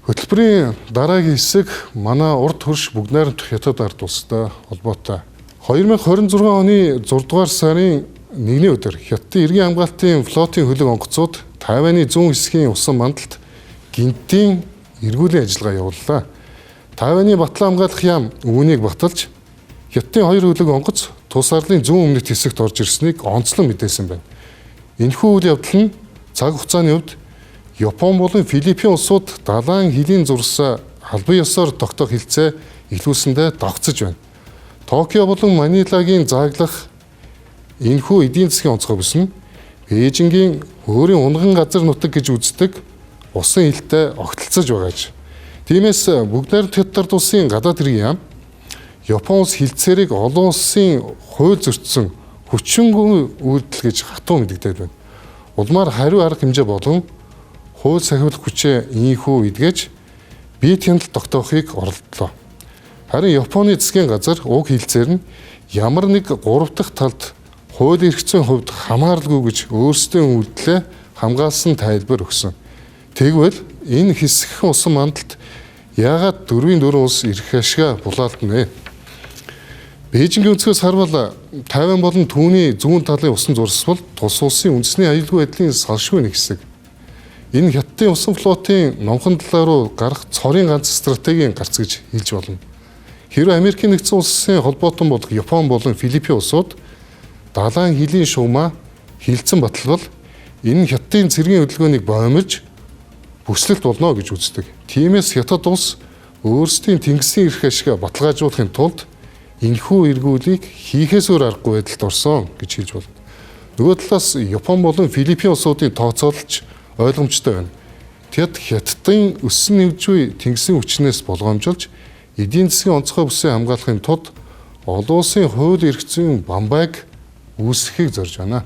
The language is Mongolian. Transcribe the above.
Хөтөлбөрийн дараагийн хэсэг манай урд хөрш бүгд найрамдах хятад ард улстай холбоотой. 2026 оны 6 дугаар сарын 1-ний өдөр Хятадын иргэн хамгаалтын флотын хөлөг онгоцууд Тайваны зүүн хэсгийн усан мандалд гинтийн эргүүлийн ажиллагаа явууллаа. Тайваны батлан хамгаалах яам үүнийг баталж Хятадын 2 хөлөг онгоц тус арлын зүүн өмнөд хэсэгт орж ирснийг онцлон мэдээсэн байна. Энэхүү үйл явдал нь цаг хугацааны хувьд Япон болон Филиппин улсууд далайн хилийн зурсаа албан ёсоор тогтоох хилцээ эхлүүлсэндээ давцаж байна. Токио болон Манилагийн зааглах энэхүү эдийн засгийн онцгой бүс нь Бээжингийн өөрийн унган газар нутаг гэж үздэг усан хилтэй огтлцож байгааж. Тиймээс бүгд найрамдах Хятад улсын гадаад хэргийн яам Япон улс хилцээрийг олон улсын хууль зөрчсөн хүчингүй үйлдэл гэж хатуу мэдэгдээд байна. Улмаар хариу арга хэмжээ болон хууль сахиулах хүчээ ийхүү эдгэж бие хяналт тогтоохыг оролдлоо. Харин Японы засгийн газар уг хилцээр нь ямар нэг 3 дахь талд хууль эрх зүйн хувьд хамааралгүй гэж өөрсдийн үйлдэлээ хамгаалсан тайлбар өгсөн. Тэгвэл энэ хэсэгхэн усан мандалд яагаад 4-4 улс эрх ашгаа булаалдана вэ? Бээжингийн өнцгөөс харвал Тайван болон түүний зүүн талын усан зурс бол тус улсын үндэсний аюулгүй байдлын салшгүй нэг хэсэг. Энэ Хятадын усан флотын номхон талаа руу гарах цорын ганц стратегийн гарц гэж хэлж болно. Хэрэв Америкийн нэгдсэн улсын холбоотон болох Япон болон Филиппин улсууд далайн хилийн шугамаа хилцэн баталгал энэ Хятадын цэргийн хөдөлгөөнийг боомлж бүслэлт болно гэж үздэг. Тиймээс Хятад улс өөрсдийн тэнгисийн эрх ашгаа баталгаажуулахын тулд энэхүү эргүүлийг хийхээс өөр аргагүй байдалд орсон гэж хэлж болно. Нөгөө талаас Япон болон Филиппин улсуудын тооцоололч ойлгомжтой байна. Тэд Хятадын өссөн нэвж буй тэнгисийн хүчнээс болгоомжлж эдийн засгийн онцгой бүсээ хамгаалахын тулд олон улсын хууль эрх зүйн бамбайг үүсгэхийг зорж байна.